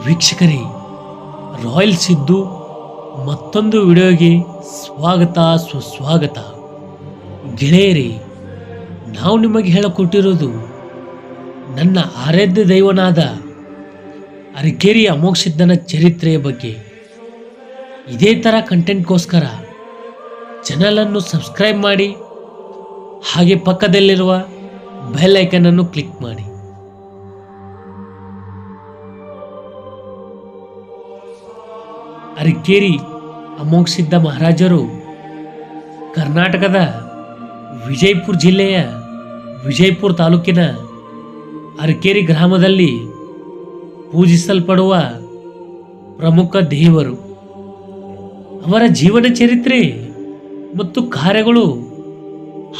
ವೀಕ್ಷಕರೇ, ರಾಯಲ್ ಸಿದ್ದು ಮತ್ತೊಂದು ವಿಡಿಯೋಗೆ ಸ್ವಾಗತ ಸುಸ್ವಾಗತ. ಗೆಳೆಯರೇ, ನಾವು ನಿಮಗೆ ಹೇಳಿಕೊಟ್ಟಿರೋದು ನನ್ನ ಆರಾಧ್ಯ ದೈವನಾದ ಅರಕೇರಿ ಅಮೋಘ ಸಿದ್ದನ ಚರಿತ್ರೆಯ ಬಗ್ಗೆ. ಇದೇ ಥರ ಕಂಟೆಂಟ್ಗೋಸ್ಕರ ಚಾನಲನ್ನು ಸಬ್ಸ್ಕ್ರೈಬ್ ಮಾಡಿ, ಹಾಗೆ ಪಕ್ಕದಲ್ಲಿರುವ ಬೆಲ್ ಐಕನನ್ನು ಕ್ಲಿಕ್ ಮಾಡಿ. ಅರಕೇರಿ ಅಮೋಘ ಸಿದ್ದ ಮಹಾರಾಜರು ಕರ್ನಾಟಕದ ವಿಜಯಪುರ ಜಿಲ್ಲೆಯ ವಿಜಯಪುರ ತಾಲೂಕಿನ ಅರಕೇರಿ ಗ್ರಾಮದಲ್ಲಿ ಪೂಜಿಸಲ್ಪಡುವ ಪ್ರಮುಖ ದೇವರು. ಅವರ ಜೀವನ ಚರಿತ್ರೆ ಮತ್ತು ಕಾರ್ಯಗಳು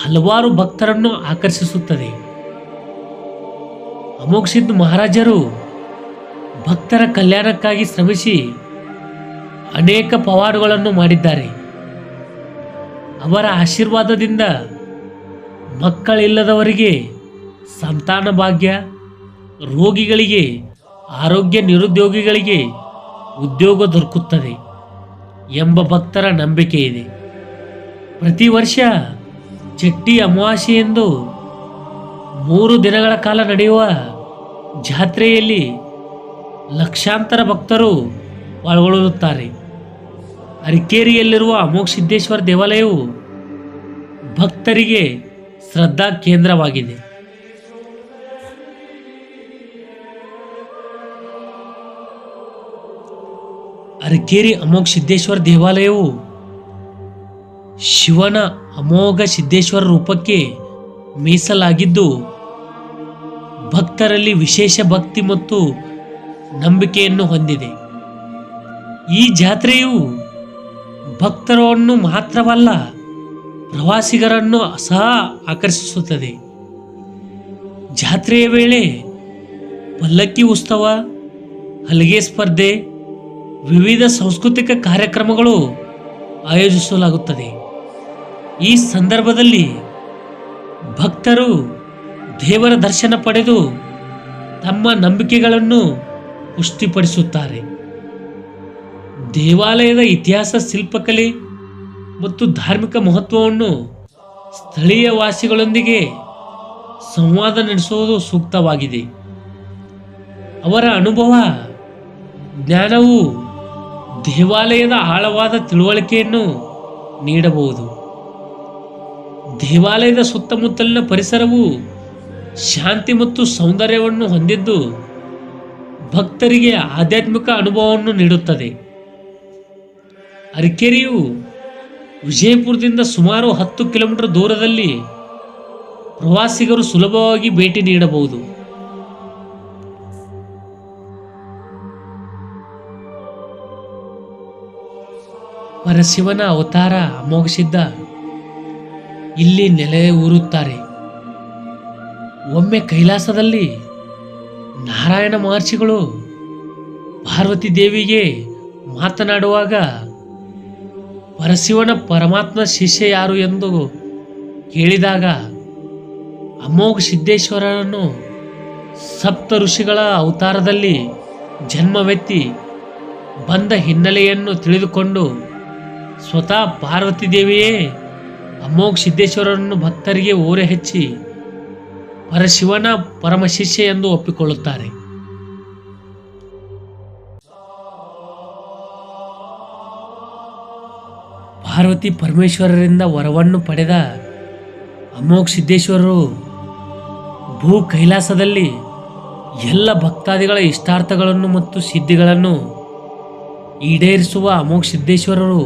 ಹಲವಾರು ಭಕ್ತರನ್ನು ಆಕರ್ಷಿಸುತ್ತದೆ. ಅಮೋಘ ಸಿದ್ದ ಮಹಾರಾಜರು ಭಕ್ತರ ಕಲ್ಯಾಣಕ್ಕಾಗಿ ಶ್ರಮಿಸಿ ಅನೇಕ ಪವಾಡಗಳನ್ನು ಮಾಡಿದ್ದಾರೆ. ಅವರ ಆಶೀರ್ವಾದದಿಂದ ಮಕ್ಕಳಿಲ್ಲದವರಿಗೆ ಸಂತಾನ ಭಾಗ್ಯ, ರೋಗಿಗಳಿಗೆ ಆರೋಗ್ಯ, ನಿರುದ್ಯೋಗಿಗಳಿಗೆ ಉದ್ಯೋಗ ದೊರಕುತ್ತದೆ ಎಂಬ ಭಕ್ತರ ನಂಬಿಕೆ ಇದೆ. ಪ್ರತಿ ವರ್ಷ ಚಟ್ಟಿ ಅಮಾವಾಸ್ಯೆಯಂದು 3 ದಿನಗಳ ಕಾಲ ನಡೆಯುವ ಜಾತ್ರೆಯಲ್ಲಿ ಲಕ್ಷಾಂತರ ಭಕ್ತರು ಪಾಲ್ಗೊಳ್ಳುತ್ತಾರೆ. ಅರಕೇರಿಯಲ್ಲಿರುವ ಅಮೋಘ ಸಿದ್ದೇಶ್ವರ ದೇವಾಲಯವು ಭಕ್ತರಿಗೆ ಶ್ರದ್ಧಾ ಕೇಂದ್ರವಾಗಿದೆ. ಅರಕೇರಿ ಅಮೋಘ ಸಿದ್ದೇಶ್ವರ ದೇವಾಲಯವು ಶಿವನ ಅಮೋಘ ಸಿದ್ದೇಶ್ವರ ರೂಪಕ್ಕೆ ಮೀಸಲಾಗಿದ್ದು, ಭಕ್ತರಲ್ಲಿ ವಿಶೇಷ ಭಕ್ತಿ ಮತ್ತು ನಂಬಿಕೆಯನ್ನು ಹೊಂದಿದೆ. ಈ ಜಾತ್ರೆಯು ಭಕ್ತರನ್ನು ಮಾತ್ರವಲ್ಲ, ಪ್ರವಾಸಿಗರನ್ನು ಸಹ ಆಕರ್ಷಿಸುತ್ತದೆ. ಜಾತ್ರೆಯ ವೇಳೆ ಪಲ್ಲಕ್ಕಿ ಉತ್ಸವ, ಹಲಗೆ ಸ್ಪರ್ಧೆ, ವಿವಿಧ ಸಾಂಸ್ಕೃತಿಕ ಕಾರ್ಯಕ್ರಮಗಳು ಆಯೋಜಿಸಲಾಗುತ್ತದೆ. ಈ ಸಂದರ್ಭದಲ್ಲಿ ಭಕ್ತರು ದೇವರ ದರ್ಶನ ಪಡೆದು ತಮ್ಮ ನಂಬಿಕೆಗಳನ್ನು ಪುಷ್ಟಿಪಡಿಸುತ್ತಾರೆ. ದೇವಾಲಯದ ಇತಿಹಾಸ, ಶಿಲ್ಪಕಲೆ ಮತ್ತು ಧಾರ್ಮಿಕ ಮಹತ್ವವನ್ನು ಸ್ಥಳೀಯ ವಾಸಿಗಳೊಂದಿಗೆ ಸಂವಾದ ನಡೆಸುವುದು ಸೂಕ್ತವಾಗಿದೆ. ಅವರ ಅನುಭವ, ಜ್ಞಾನವು ದೇವಾಲಯದ ಆಳವಾದ ತಿಳುವಳಿಕೆಯನ್ನು ನೀಡಬಹುದು. ದೇವಾಲಯದ ಸುತ್ತಮುತ್ತಲಿನ ಪರಿಸರವು ಶಾಂತಿ ಮತ್ತು ಸೌಂದರ್ಯವನ್ನು ಹೊಂದಿದ್ದು, ಭಕ್ತರಿಗೆ ಆಧ್ಯಾತ್ಮಿಕ ಅನುಭವವನ್ನು ನೀಡುತ್ತದೆ. ಅರಕೇರಿಯು ವಿಜಯಪುರದಿಂದ ಸುಮಾರು 10 ಕಿಲೋಮೀಟರ್ ದೂರದಲ್ಲಿ ಪ್ರವಾಸಿಗರು ಸುಲಭವಾಗಿ ಭೇಟಿ ನೀಡಬಹುದು. ಪರಶಿವನ ಅವತಾರ ಅಮೋಘ ಸಿದ್ದ ಇಲ್ಲಿ ನೆಲೆ ಊರುತ್ತಾರೆ. ಒಮ್ಮೆ ಕೈಲಾಸದಲ್ಲಿ ನಾರಾಯಣ ಮಹರ್ಷಿಗಳು ಪಾರ್ವತಿ ದೇವಿಗೆ ಮಾತನಾಡುವಾಗ ಪರಶಿವನ ಪರಮಾತ್ಮ ಶಿಷ್ಯ ಯಾರು ಎಂದು ಕೇಳಿದಾಗ ಅಮೋಘ ಸಿದ್ದೇಶ್ವರನನ್ನು ಸಪ್ತ ಋಷಿಗಳ ಅವತಾರದಲ್ಲಿ ಜನ್ಮವೆತ್ತಿ ಬಂದ ಹಿನ್ನೆಲೆಯನ್ನು ತಿಳಿದುಕೊಂಡು ಸ್ವತಃ ಪಾರ್ವತಿ ದೇವಿಯೇ ಅಮೋಘ ಸಿದ್ದೇಶ್ವರನನ್ನು ಭಕ್ತರಿಗೆ ಓರೆ ಹೆಚ್ಚಿ ಪರಶಿವನ ಪರಮ ಶಿಷ್ಯ ಎಂದು ಒಪ್ಪಿಕೊಳ್ಳುತ್ತಾರೆ. ಪಾರ್ವತಿ ಪರಮೇಶ್ವರರಿಂದ ವರವನ್ನು ಪಡೆದ ಅಮೋಘ ಸಿದ್ದೇಶ್ವರರು ಭೂ ಕೈಲಾಸದಲ್ಲಿ ಎಲ್ಲ ಭಕ್ತಾದಿಗಳ ಇಷ್ಟಾರ್ಥಗಳನ್ನು ಮತ್ತು ಸಿದ್ಧಿಗಳನ್ನು ಈಡೇರಿಸುವ ಅಮೋಘ ಸಿದ್ದೇಶ್ವರರು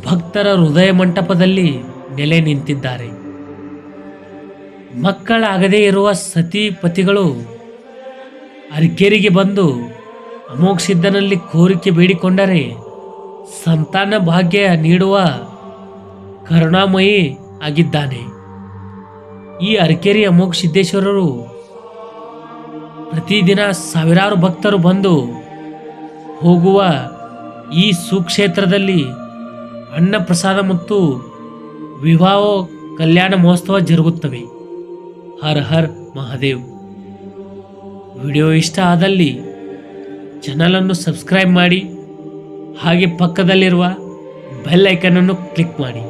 ಭಕ್ತರ ಹೃದಯ ಮಂಟಪದಲ್ಲಿ ನೆಲೆ ನಿಂತಿದ್ದಾರೆ. ಮಕ್ಕಳಾಗದೇ ಇರುವ ಸತಿಪತಿಗಳು ಅರಕೇರಿಗೆ ಬಂದು ಅಮೋಘ ಸಿದ್ದನಲ್ಲಿ ಕೋರಿಕೆ ಬೇಡಿಕೊಂಡರೆ ಸಂತಾನ ಭಾಗ್ಯ ನೀಡುವ ಕರುಣಾಮಯಿ ಆಗಿದ್ದಾನೆ. ಈ ಅರಕೇರಿ ಅಮೋಘ ಸಿದ್ದೇಶ್ವರರು ಪ್ರತಿದಿನ ಸಾವಿರಾರು ಭಕ್ತರು ಬಂದು ಹೋಗುವ ಈ ಸುಕ್ಷೇತ್ರದಲ್ಲಿ ಅನ್ನ ಪ್ರಸಾದ ಮತ್ತು ವಿವಾಹ ಕಲ್ಯಾಣ ಮಹೋತ್ಸವ ಜರುಗುತ್ತವೆ. ಹರ್ ಹರ್ ಮಹಾದೇವ್. ವಿಡಿಯೋ ಇಷ್ಟ ಆದಲ್ಲಿ ಚಾನಲನ್ನು ಸಬ್ಸ್ಕ್ರೈಬ್ ಮಾಡಿ, ಹಾಗೆ ಪಕ್ಕದಲ್ಲಿರುವ ಬೆಲ್ ಐಕನನ್ನು ಕ್ಲಿಕ್ ಮಾಡಿ.